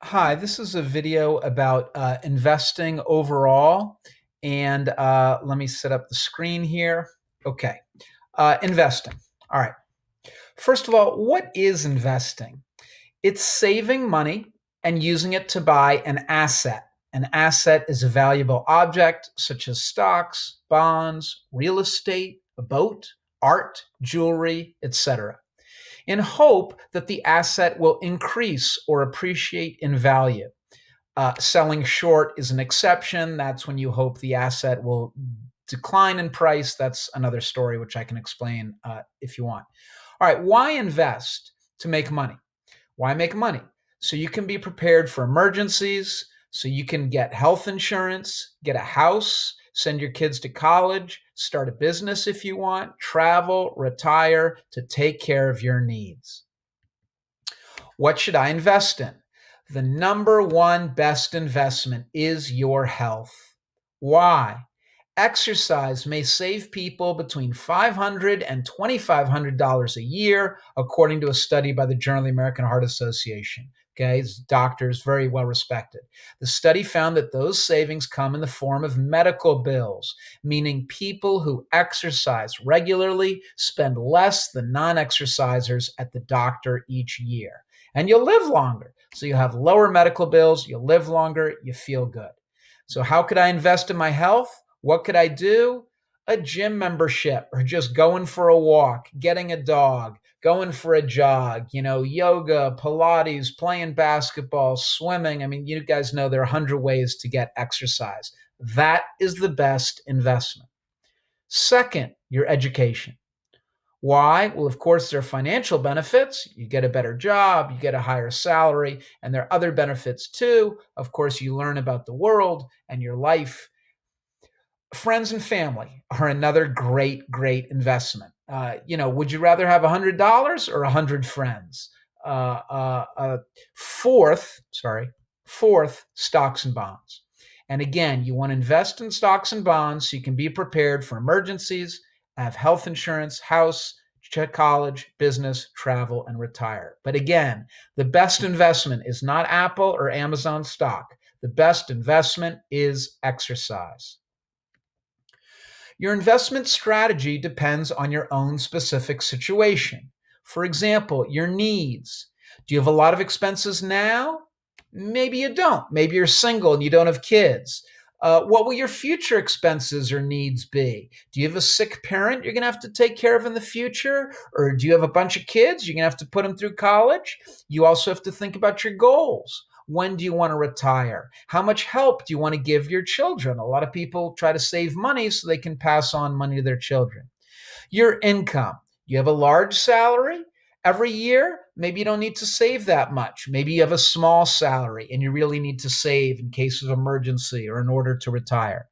Hi, this is a video about investing overall. And let me set up the screen here. Okay, investing. All right. First of all, what is investing? It's saving money and using it to buy an asset. An asset is a valuable object such as stocks, bonds, real estate, a boat, art, jewelry, etc., in hope that the asset will increase or appreciate in value. Selling short is an exception. That's when you hope the asset will decline in price. That's another story, which I can explain if you want. All right, why invest? To make money. Why make money? So you can be prepared for emergencies, so you can get health insurance, get a house, send your kids to college, start a business if you want, travel, retire, to take care of your needs. What should I invest in? The number one best investment is your health. Why? Exercise may save people between $500 and $2,500 a year, according to a study by the Journal of the American Heart Association. Okay, doctors, very well respected. The study found that those savings come in the form of medical bills, meaning people who exercise regularly spend less than non-exercisers at the doctor each year. And you'll live longer. So you have lower medical bills, you'll live longer, you feel good. So how could I invest in my health? What could I do? A gym membership, or just going for a walk, getting a dog, going for a jog, yoga, Pilates, playing basketball, swimming. I mean, you guys know there are 100 ways to get exercise. That is the best investment. Second, your education. Why? Well, of course, there are financial benefits. You get a better job, you get a higher salary, and there are other benefits too. Of course, you learn about the world and your life. Friends and family are another great investment. Would you rather have $100 or 100 friends? Fourth, stocks and bonds. And again, you want to invest in stocks and bonds so you can be prepared for emergencies, have health insurance, house, college, business, travel, and retire. But again, the best investment is not Apple or Amazon stock. The best investment is exercise. Your investment strategy depends on your own specific situation. For example, your needs. Do you have a lot of expenses now? Maybe you don't. Maybe you're single and you don't have kids. What will your future expenses or needs be? Do you have a sick parent you're going to have to take care of in the future? Or do you have a bunch of kids you're going to have to put them through college? You also have to think about your goals. When do you want to retire? How much help do you want to give your children? A lot of people try to save money so they can pass on money to their children. Your income. You have a large salary every year. Maybe you don't need to save that much. Maybe you have a small salary and you really need to save in case of emergency or in order to retire.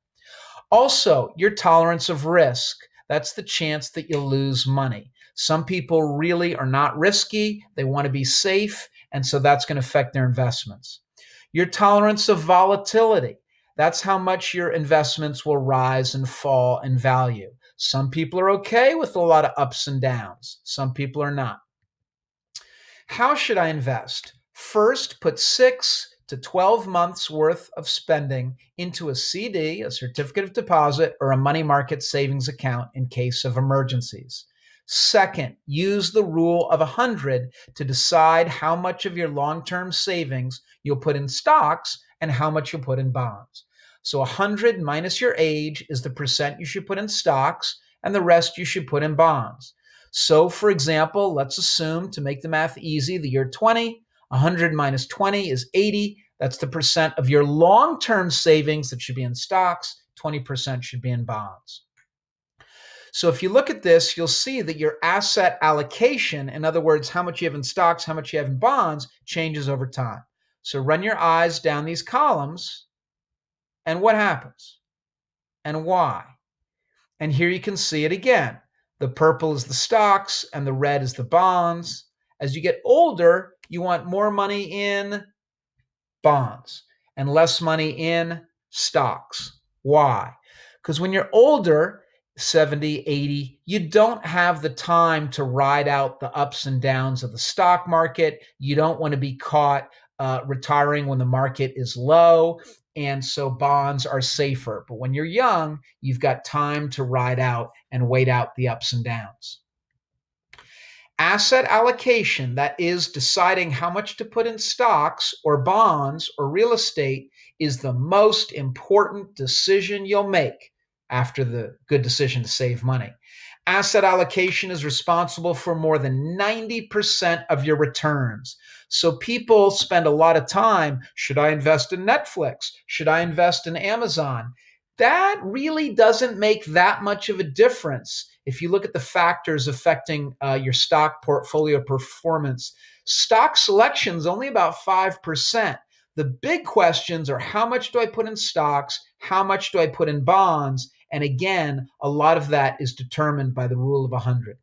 Also, your tolerance of risk. That's the chance that you'll lose money. Some people really are not risky. They want to be safe. And so that's going to affect their investments. Your tolerance of volatility. That's how much your investments will rise and fall in value. Some people are okay with a lot of ups and downs. Some people are not. How should I invest? First, put 6 to 12 months worth of spending into a CD, a certificate of deposit, or a money market savings account in case of emergencies. Second, use the rule of 100 to decide how much of your long-term savings you'll put in stocks and how much you'll put in bonds. So 100 minus your age is the percent you should put in stocks, and the rest you should put in bonds. So, for example, let's assume, to make the math easy, the year 20, 100 minus 20 is 80. That's the percent of your long-term savings that should be in stocks. 20% should be in bonds. So if you look at this, you'll see that your asset allocation, in other words, how much you have in stocks, how much you have in bonds, changes over time. So run your eyes down these columns, and what happens? And why? And here you can see it again. The purple is the stocks and the red is the bonds. As you get older, you want more money in bonds and less money in stocks. Why? Because when you're older, 70, 80, you don't have the time to ride out the ups and downs of the stock market. You don't want to be caught retiring when the market is low, and so bonds are safer. But when you're young, you've got time to ride out and wait out the ups and downs. Asset allocation, that is deciding how much to put in stocks or bonds or real estate, is the most important decision you'll make after the good decision to save money. Asset allocation is responsible for more than 90% of your returns. So people spend a lot of time, should I invest in Netflix? Should I invest in Amazon? That really doesn't make that much of a difference. If you look at the factors affecting your stock portfolio performance, stock selection is only about 5%. The big questions are, how much do I put in stocks? How much do I put in bonds? And again, a lot of that is determined by the rule of 100.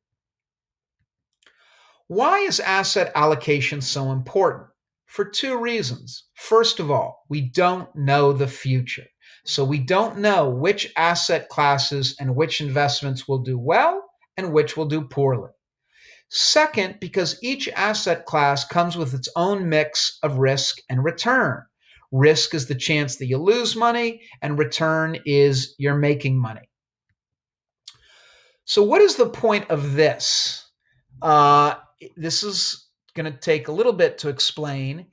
Why is asset allocation so important? For two reasons. First of all, we don't know the future. So we don't know which asset classes and which investments will do well and which will do poorly. Second, because each asset class comes with its own mix of risk and return. Risk is the chance that you lose money, and return is you're making money. So what is the point of this? This is going to take a little bit to explain.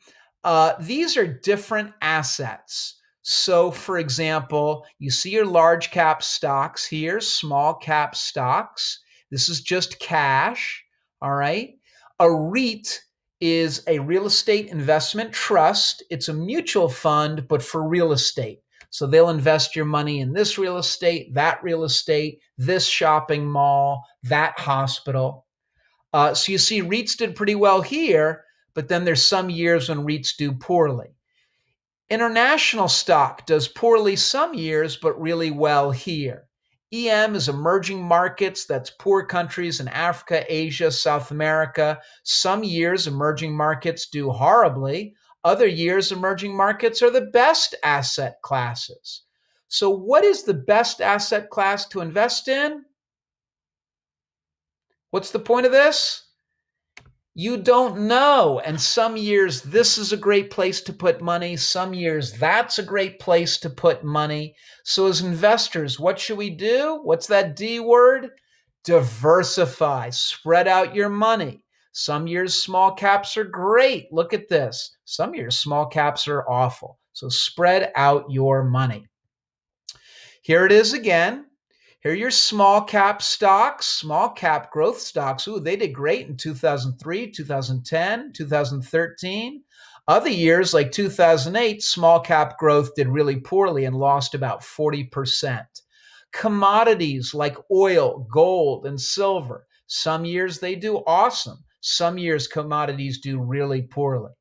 These are different assets. So, for example, you see your large cap stocks here, small cap stocks. This is just cash, all right? A REIT is a real estate investment trust. It's a mutual fund, but for real estate. So they'll invest your money in this real estate, this shopping mall, that hospital. So you see REITs did pretty well here, but then there's some years when REITs do poorly. International stock does poorly some years, but really well here. EM is emerging markets. That's poor countries in Africa, Asia, South America. Some years emerging markets do horribly. Other years emerging markets are the best asset classes. So what is the best asset class to invest in? What's the point of this? You don't know. And some years this is a great place to put money. Some years that's a great place to put money. So as investors, what should we do? What's that D word? Diversify. Spread out your money. Some years small caps are great. Look at this. Some years small caps are awful. So spread out your money. Here it is again. Here are your small cap stocks, small cap growth stocks. Ooh, they did great in 2003, 2010, 2013. Other years like 2008, small cap growth did really poorly and lost about 40%. Commodities like oil, gold, and silver. Some years they do awesome. Some years commodities do really poorly.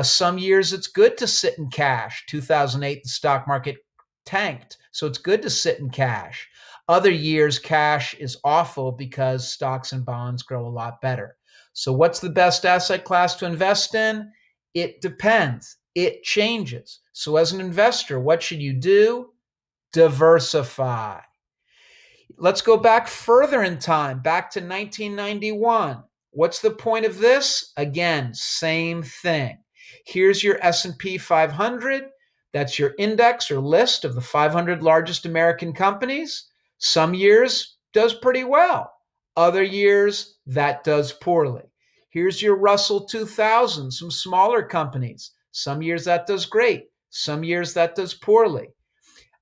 Some years it's good to sit in cash. 2008, the stock market tanked, so it's good to sit in cash. Other years, cash is awful because stocks and bonds grow a lot better. So what's the best asset class to invest in? It depends. It changes. So as an investor, what should you do? Diversify. Let's go back further in time, back to 1991. What's the point of this? Again, same thing. Here's your S&P 500. That's your index or list of the 500 largest American companies. Some years does pretty well. Other years that does poorly. Here's your Russell 2000, some smaller companies. Some years that does great. Some years that does poorly.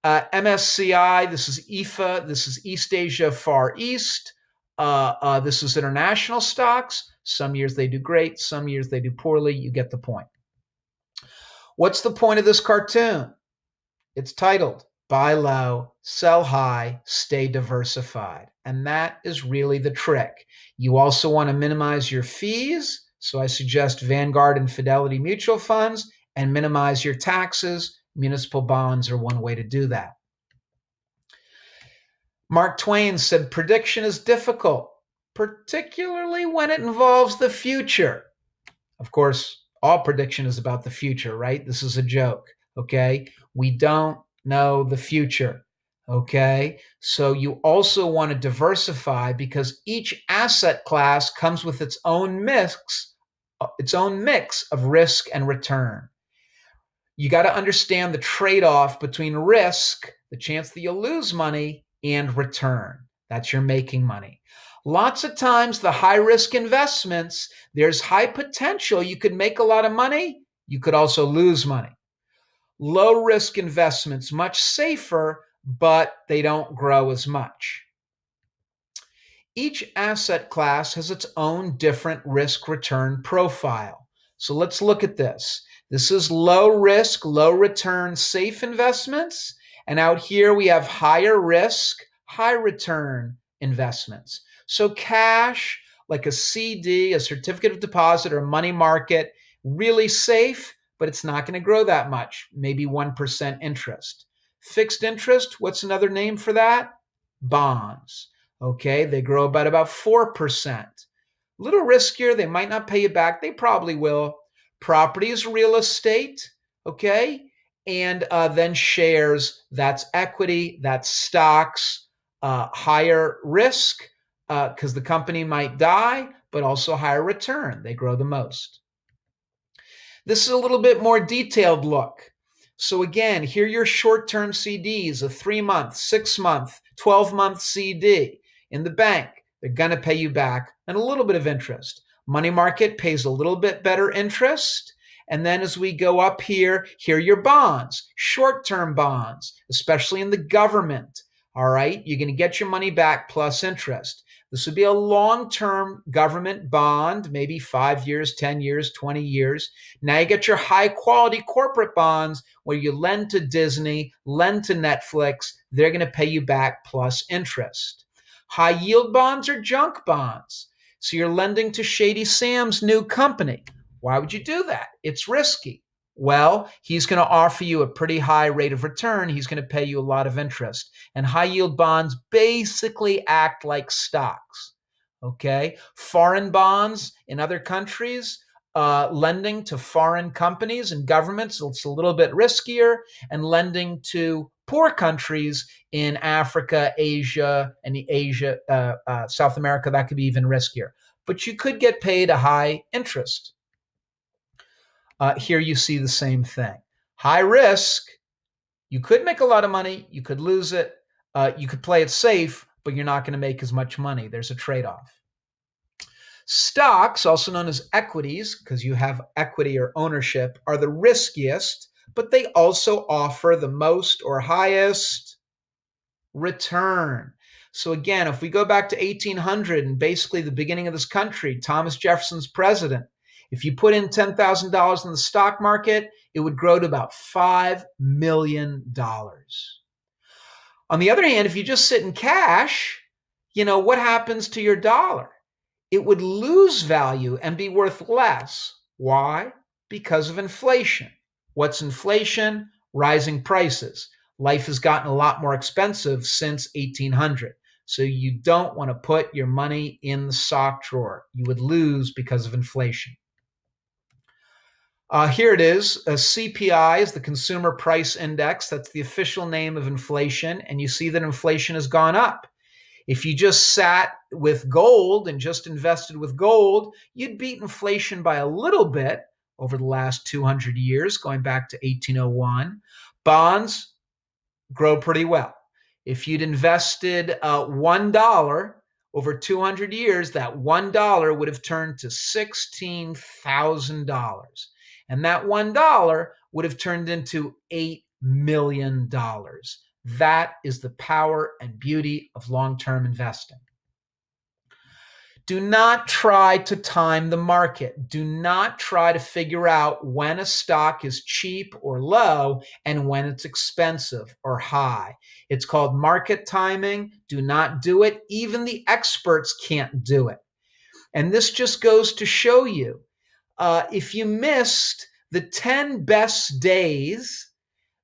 MSCI, this is EFA, this is East Asia Far East. This is international stocks. Some years they do great. Some years they do poorly. You get the point. What's the point of this cartoon? It's titled, Buy Low, Sell High, Stay Diversified. And that is really the trick. You also want to minimize your fees. So I suggest Vanguard and Fidelity mutual funds, and minimize your taxes. Municipal bonds are one way to do that. Mark Twain said, prediction is difficult, particularly when it involves the future. Of course, all prediction is about the future, right? This is a joke, okay? We don't know the future, okay? So you also want to diversify because each asset class comes with its own mix its own mix of risk and return. You got to understand the trade-off between risk, the chance that you'll lose money, and return. That's your making money. Lots of times, the high-risk investments, there's high potential. You could make a lot of money. You could also lose money. Low-risk investments, much safer, but they don't grow as much. Each asset class has its own different risk-return profile. So let's look at this. This is low risk, low return, safe investments. And out here we have higher risk, high return investments. So cash, like a CD, a certificate of deposit, or a money market, really safe, but it's not going to grow that much, maybe 1% interest. Fixed interest, what's another name for that? Bonds. Okay, they grow about 4%. A little riskier, they might not pay you back, they probably will. Property is real estate, okay? And then shares, that's equity, that's stocks, higher risk because the company might die, but also higher return. They grow the most. This is a little bit more detailed look. So again, here are your short-term CDs, a 3-month, 6-month, 12-month CD in the bank. They're going to pay you back and a little bit of interest. Money market pays a little bit better interest. And then as we go up here, here are your bonds, short-term bonds, especially in the government. All right, you're going to get your money back plus interest. This would be a long-term government bond, maybe 5 years, 10 years, 20 years. Now you get your high-quality corporate bonds where you lend to Disney, lend to Netflix. They're going to pay you back plus interest. High-yield bonds are junk bonds. So you're lending to Shady Sam's new company. Why would you do that? It's risky. Well, he's going to offer you a pretty high rate of return. He's going to pay you a lot of interest. And high yield bonds basically act like stocks. Okay? Foreign bonds in other countries, lending to foreign companies and governments, it's a little bit riskier. And lending to poor countries in Africa, Asia, and South America, that could be even riskier. But you could get paid a high interest. Here you see the same thing. High risk, you could make a lot of money, you could lose it, you could play it safe, but you're not going to make as much money. There's a trade-off. Stocks, also known as equities, because you have equity or ownership, are the riskiest, but they also offer the most or highest return. So again, if we go back to 1800 and basically the beginning of this country, Thomas Jefferson's president, if you put in $10,000 in the stock market, it would grow to about $5 million. On the other hand, if you just sit in cash, what happens to your dollar? It would lose value and be worth less. Why? Because of inflation. What's inflation? Rising prices. Life has gotten a lot more expensive since 1800. So you don't want to put your money in the sock drawer. You would lose because of inflation. Here it is. CPI is the Consumer Price Index. That's the official name of inflation. And you see that inflation has gone up. If you just sat with gold and just invested with gold, you'd beat inflation by a little bit over the last 200 years, going back to 1801. Bonds grow pretty well. If you'd invested $1 over 200 years, that $1 would have turned to $16,000. And that $1 would have turned into $8 million. That is the power and beauty of long-term investing. Do not try to time the market. Do not try to figure out when a stock is cheap or low and when it's expensive or high. It's called market timing. Do not do it. Even the experts can't do it. And this just goes to show you, if you missed the 10 best days,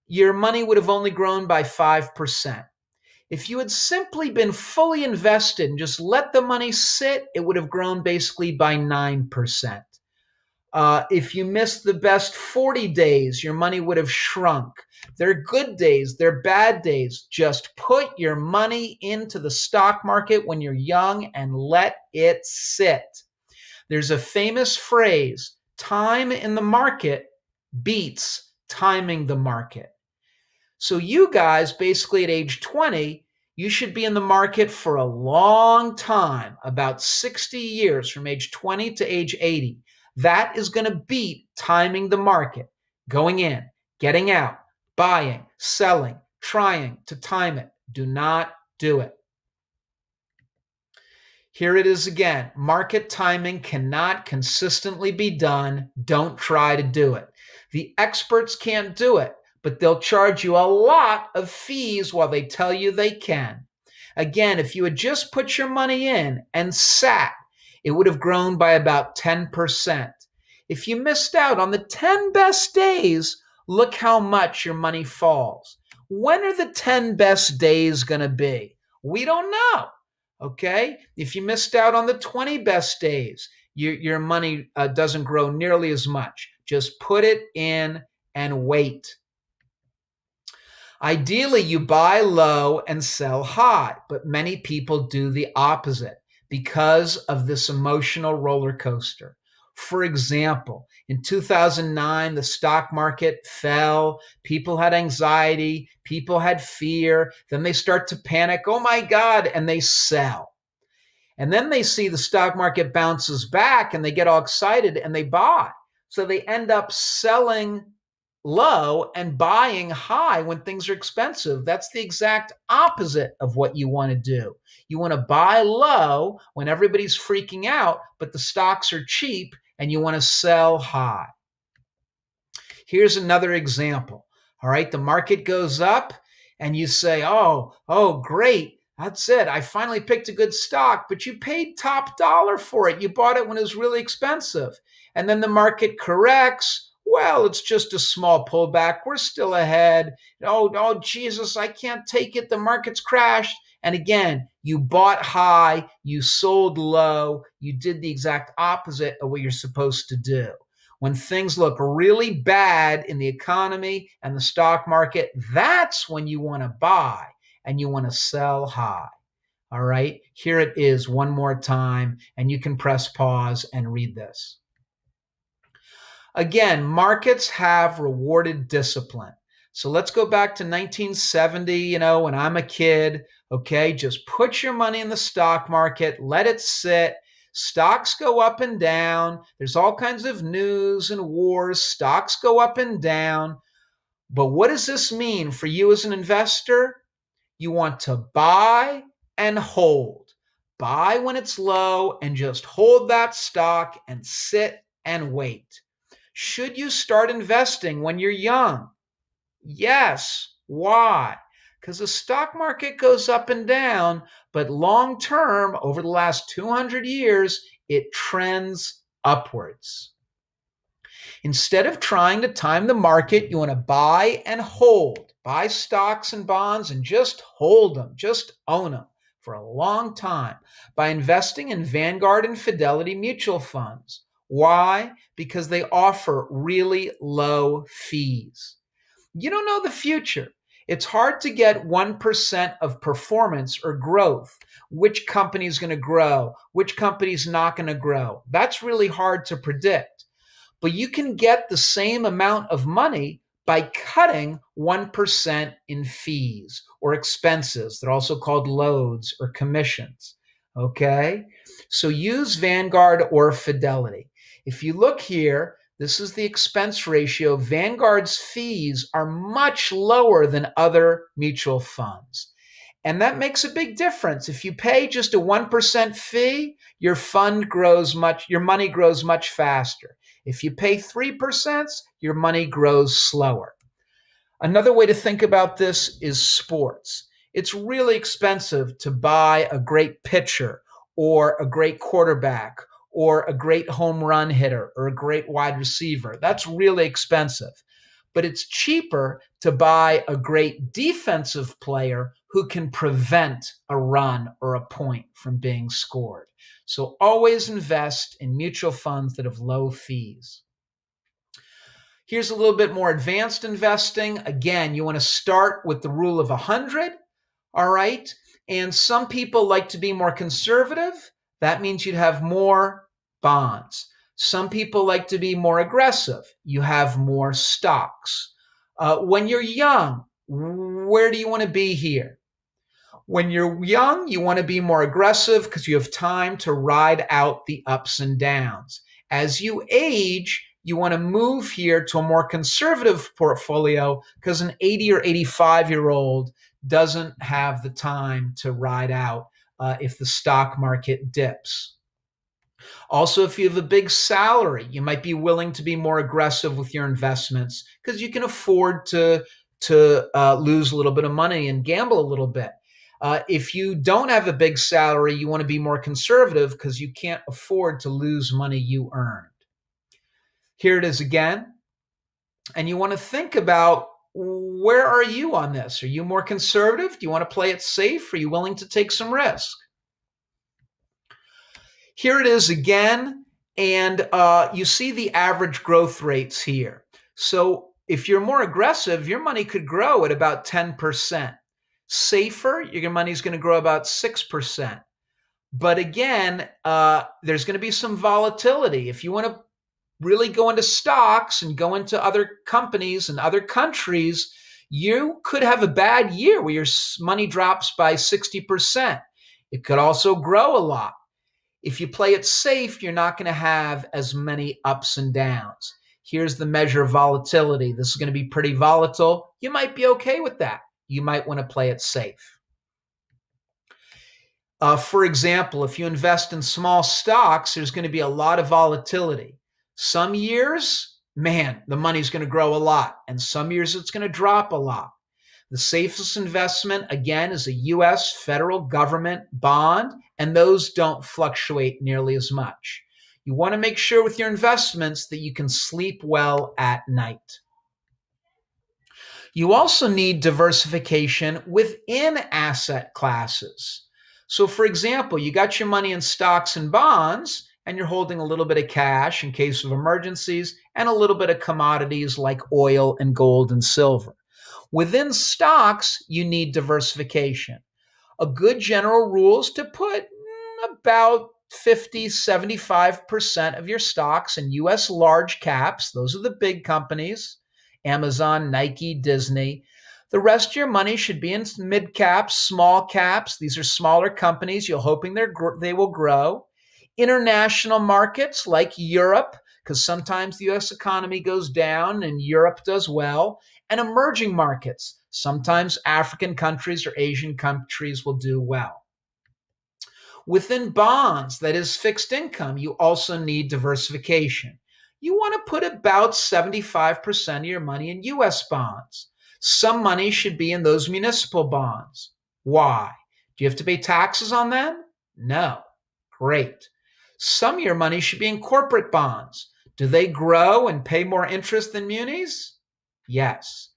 your money would have only grown by 5%. If you had simply been fully invested and just let the money sit, it would have grown basically by 9%. If you missed the best 40 days, your money would have shrunk. They're good days, they're bad days. Just put your money into the stock market when you're young and let it sit. There's a famous phrase, time in the market beats timing the market. So you guys, basically at age 20, you should be in the market for a long time, about 60 years from age 20 to age 80. That is going to beat timing the market, going in, getting out, buying, selling, trying to time it. Do not do it. Here it is again. Market timing cannot consistently be done. Don't try to do it. The experts can't do it, but they'll charge you a lot of fees while they tell you they can. Again, if you had just put your money in and sat, it would have grown by about 10%. If you missed out on the 10 best days, look how much your money falls. When are the 10 best days going to be? We don't know. Okay? If you missed out on the 20 best days, your money doesn't grow nearly as much. Just put it in and wait. Ideally, you buy low and sell high, but many people do the opposite because of this emotional roller coaster. For example, in 2009, the stock market fell. People had anxiety. People had fear. Then they start to panic. Oh my God. And they sell. And then they see the stock market bounces back and they get all excited and they buy. So they end up selling low and buying high when things are expensive. That's the exact opposite of what you want to do. You want to buy low when everybody's freaking out, but the stocks are cheap, and you want to sell high. Here's another example. All right, the market goes up and you say, oh, great. That's it. I finally picked a good stock, but you paid top dollar for it. You bought it when it was really expensive. And then the market corrects. Well, it's just a small pullback. We're still ahead. Oh, Jesus, I can't take it. The market's crashed. And again, you bought high, you sold low, you did the exact opposite of what you're supposed to do. When things look really bad in the economy and the stock market, that's when you want to buy and you want to sell high. All right, here it is one more time, and you can press pause and read this. Again, markets have rewarded discipline. So let's go back to 1970, when I'm a kid. Okay, just put your money in the stock market, let it sit. Stocks go up and down. There's all kinds of news and wars. Stocks go up and down. But what does this mean for you as an investor? You want to buy and hold. Buy when it's low and just hold that stock and sit and wait. Should you start investing when you're young? Yes. Why? Because the stock market goes up and down, but long term, over the last 200 years, it trends upwards. Instead of trying to time the market, you want to buy and hold. Buy stocks and bonds and just hold them, just own them for a long time by investing in Vanguard and Fidelity mutual funds. Why? Because they offer really low fees. You don't know the future. It's hard to get 1% of performance or growth. Which company is going to grow? Which company is not going to grow? That's really hard to predict. But you can get the same amount of money by cutting 1% in fees or expenses. They're also called loads or commissions. Okay? So use Vanguard or Fidelity. If you look here, this is the expense ratio. Vanguard's fees are much lower than other mutual funds. And that makes a big difference. If you pay just a 1% fee, your money grows much faster. If you pay 3%, your money grows slower. Another way to think about this is sports. It's really expensive to buy a great pitcher or a great quarterback or a great home run hitter or a great wide receiver. That's really expensive. But it's cheaper to buy a great defensive player who can prevent a run or a point from being scored. So always invest in mutual funds that have low fees. Here's a little bit more advanced investing. Again, you want to start with the rule of 100, all right? And some people like to be more conservative. That means you'd have more bonds. Some people like to be more aggressive. You have more stocks. When you're young, where do you want to be here? When you're young, you want to be more aggressive because you have time to ride out the ups and downs. As you age, you want to move here to a more conservative portfolio because an 80 or 85-year-old doesn't have the time to ride out if the stock market dips. Also, if you have a big salary, you might be willing to be more aggressive with your investments because you can afford to lose a little bit of money and gamble a little bit. If you don't have a big salary, you want to be more conservative because you can't afford to lose money you earned. Here it is again. And you want to think about, where are you on this? Are you more conservative? Do you want to play it safe? Are you willing to take some risk? Here it is again, and you see the average growth rates here. So if you're more aggressive, your money could grow at about 10%. Safer, your money's going to grow about 6%. But again, there's going to be some volatility. If you want to really go into stocks and go into other companies and other countries, you could have a bad year where your money drops by 60%. It could also grow a lot. If you play it safe, you're not going to have as many ups and downs. Here's the measure of volatility. This is going to be pretty volatile. You might be okay with that. You might want to play it safe. For example, if you invest in small stocks, there's going to be a lot of volatility. Some years, man, the money's going to grow a lot. And some years it's going to drop a lot. The safest investment, again, is a U.S. federal government bond, and those don't fluctuate nearly as much. You want to make sure with your investments that you can sleep well at night. You also need diversification within asset classes. So, for example, you got your money in stocks and bonds, and you're holding a little bit of cash in case of emergencies, and a little bit of commodities like oil and gold and silver. Within stocks, you need diversification. A good general rule is to put about 50, 75% of your stocks in U.S. large caps. Those are the big companies, Amazon, Nike, Disney. The rest of your money should be in mid caps, small caps. These are smaller companies. You're hoping they will grow. International markets like Europe, because sometimes the U.S. economy goes down and Europe does well. And emerging markets, sometimes African countries or Asian countries will do well. Within bonds, that is fixed income, you also need diversification. You want to put about 75% of your money in U.S. bonds. Some money should be in those municipal bonds. Why? Do you have to pay taxes on them? No. Great. Some of your money should be in corporate bonds. Do they grow and pay more interest than munis? Yes.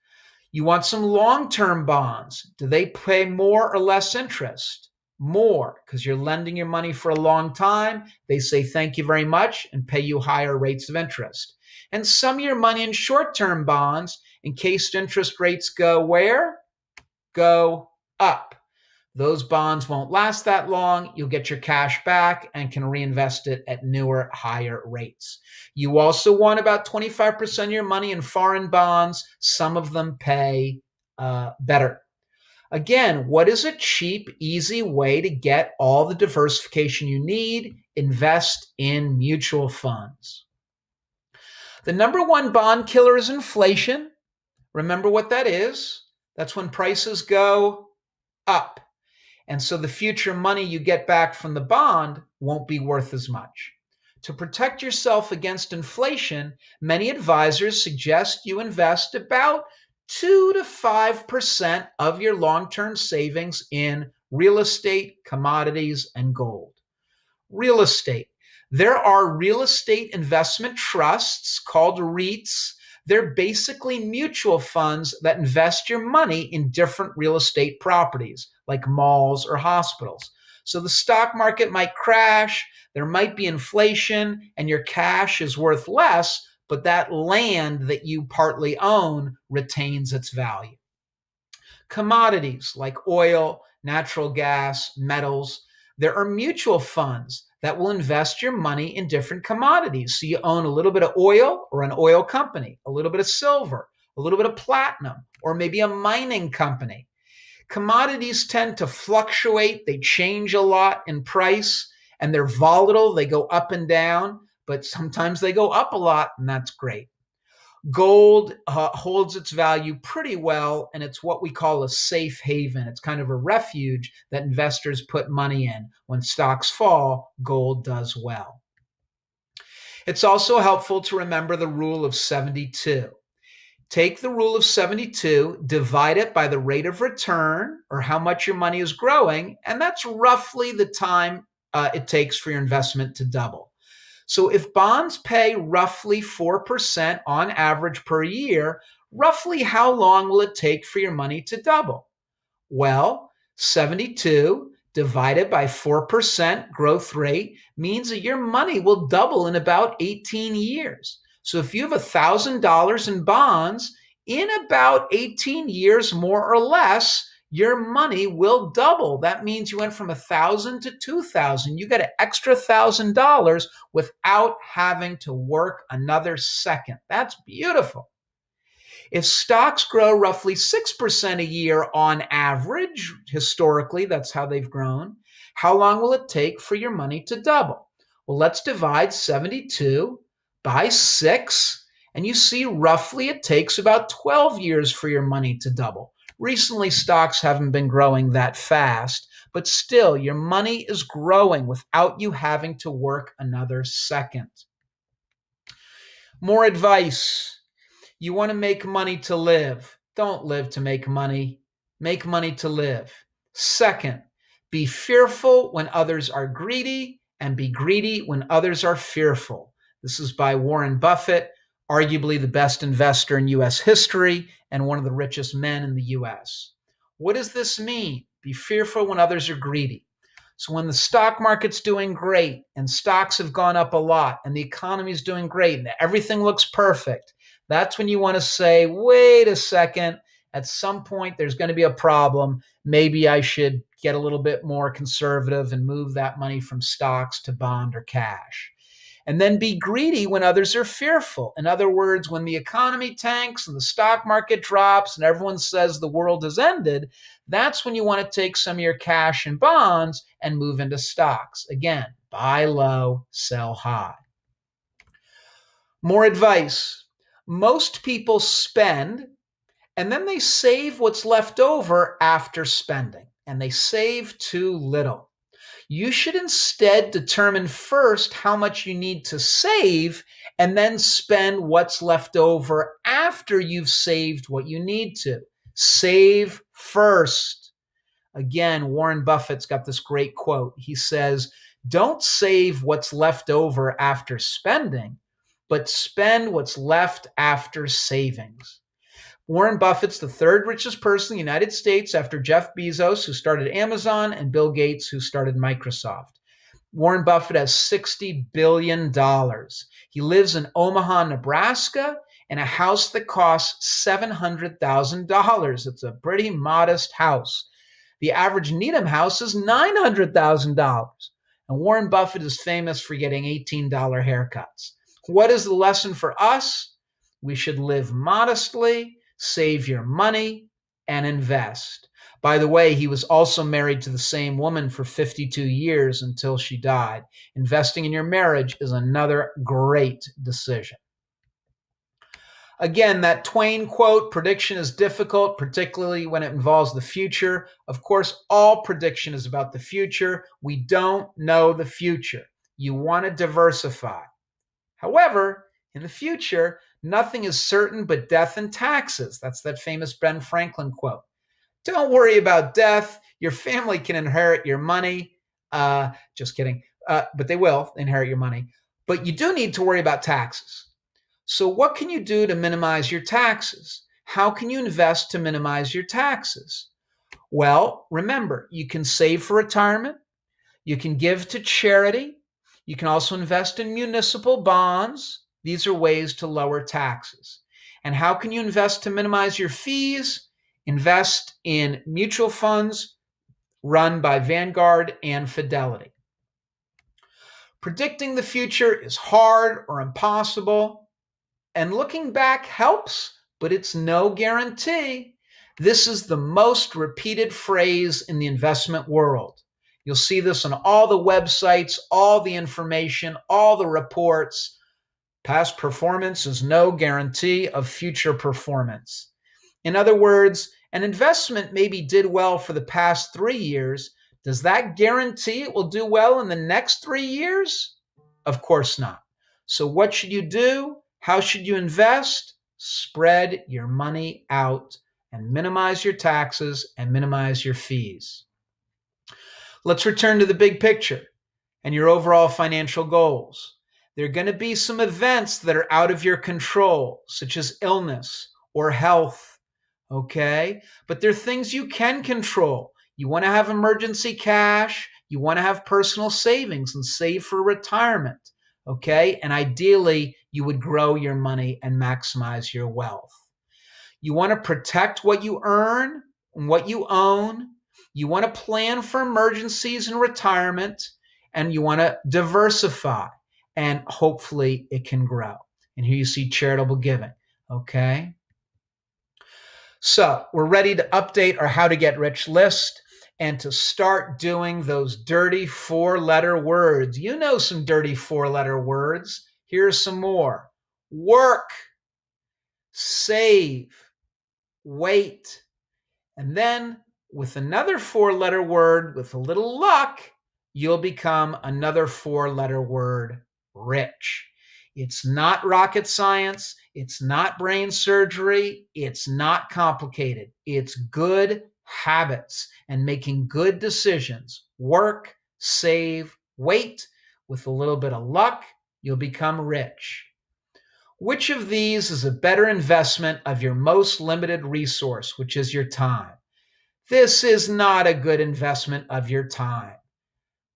You want some long-term bonds. Do they pay more or less interest? More, because you're lending your money for a long time. They say thank you very much and pay you higher rates of interest. And some of your money in short-term bonds, in case interest rates go where? Go up. Those bonds won't last that long. You'll get your cash back and can reinvest it at newer, higher rates. You also want about 25% of your money in foreign bonds. Some of them pay better. Again, what is a cheap, easy way to get all the diversification you need? Invest in mutual funds. The number one bond killer is inflation. Remember what that is. That's when prices go up. And so the future money you get back from the bond won't be worth as much. To protect yourself against inflation, many advisors suggest you invest about 2 to 5% of your long-term savings in real estate, commodities, and gold. Real estate. There are real estate investment trusts called REITs. They're basically mutual funds that invest your money in different real estate properties, like malls or hospitals. So the stock market might crash, there might be inflation, and your cash is worth less, but that land that you partly own retains its value. Commodities like oil, natural gas, metals, There are mutual funds that will invest your money in different commodities. So you own a little bit of oil or an oil company, a little bit of silver, a little bit of platinum, or maybe a mining company. Commodities tend to fluctuate. They change a lot in price and they're volatile. They go up and down, but sometimes they go up a lot, and that's great. Gold holds its value pretty well, and it's what we call a safe haven. It's kind of a refuge that investors put money in. When stocks fall, gold does well. It's also helpful to remember the rule of 72. Take the rule of 72, divide it by the rate of return, or how much your money is growing, and that's roughly the time it takes for your investment to double. So if bonds pay roughly 4% on average per year, roughly how long will it take for your money to double? Well, 72 divided by 4% growth rate means that your money will double in about 18 years. So if you have $1,000 in bonds, in about 18 years, more or less, your money will double. That means you went from 1,000 to 2,000. You got an extra $1,000 without having to work another second. That's beautiful. If stocks grow roughly 6% a year on average, historically, that's how they've grown, how long will it take for your money to double? Well, let's divide 72 by 6, and you see roughly it takes about 12 years for your money to double. Recently, stocks haven't been growing that fast, but still, your money is growing without you having to work another second. More advice. You want to make money to live. Don't live to make money. Make money to live. Second, be fearful when others are greedy, and be greedy when others are fearful. This is by Warren Buffett, arguably the best investor in U.S. history and one of the richest men in the U.S. What does this mean? Be fearful when others are greedy. So when the stock market's doing great and stocks have gone up a lot and the economy is doing great and everything looks perfect, that's when you want to say, wait a second, at some point there's going to be a problem. Maybe I should get a little bit more conservative and move that money from stocks to bond or cash. And then be greedy when others are fearful. In other words, when the economy tanks and the stock market drops and everyone says the world has ended, that's when you want to take some of your cash and bonds and move into stocks. Again, buy low, sell high. More advice. Most people spend and then they save what's left over after spending, and they save too little. You should instead determine first how much you need to save and then spend what's left over after you've saved what you need to. Save first. Again, Warren Buffett's got this great quote. He says, don't save what's left over after spending, but spend what's left after savings. Warren Buffett's the third richest person in the United States after Jeff Bezos, who started Amazon, and Bill Gates, who started Microsoft. Warren Buffett has $60 billion. He lives in Omaha, Nebraska, in a house that costs $700,000. It's a pretty modest house. The average Needham house is $900,000. And Warren Buffett is famous for getting $18 haircuts. What is the lesson for us? We should live modestly, save your money, and invest. By the way, he was also married to the same woman for 52 years until she died. Investing in your marriage is another great decision. Again, that Twain quote, prediction is difficult, particularly when it involves the future. Of course, all prediction is about the future. We don't know the future. You want to diversify. However, in the future, nothing is certain but death and taxes. That's that famous Ben Franklin quote. Don't worry about death. Your family can inherit your money. Just kidding. But they will inherit your money. But you do need to worry about taxes. So what can you do to minimize your taxes? How can you invest to minimize your taxes? Well, remember, you can save for retirement. You can give to charity. You can also invest in municipal bonds. These are ways to lower taxes. And how can you invest to minimize your fees? Invest in mutual funds run by Vanguard and Fidelity. Predicting the future is hard or impossible, and looking back helps, but it's no guarantee. This is the most repeated phrase in the investment world. You'll see this on all the websites, all the information, all the reports. Past performance is no guarantee of future performance. In other words, an investment maybe did well for the past 3 years. Does that guarantee it will do well in the next 3 years? Of course not. So what should you do? How should you invest? Spread your money out and minimize your taxes and minimize your fees. Let's return to the big picture and your overall financial goals. There are going to be some events that are out of your control, such as illness or health, okay? But there are things you can control. You want to have emergency cash. You want to have personal savings and save for retirement, okay? And ideally, you would grow your money and maximize your wealth. You want to protect what you earn and what you own. You want to plan for emergencies and retirement, and you want to diversify, and hopefully it can grow. And here you see charitable giving, okay? So we're ready to update our How to Get Rich list and to start doing those dirty 4-letter words. You know some dirty 4-letter words. Here's some more. Work, save, wait, and then with another 4-letter word, with a little luck, you'll become another 4-letter word, rich. It's not rocket science. It's not brain surgery. It's not complicated. It's good habits and making good decisions. Work, save, wait. With a little bit of luck, you'll become rich. Which of these is a better investment of your most limited resource, which is your time? This is not a good investment of your time,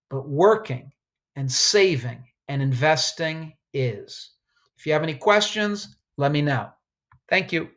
but working and saving and investing is. If you have any questions, let me know. Thank you.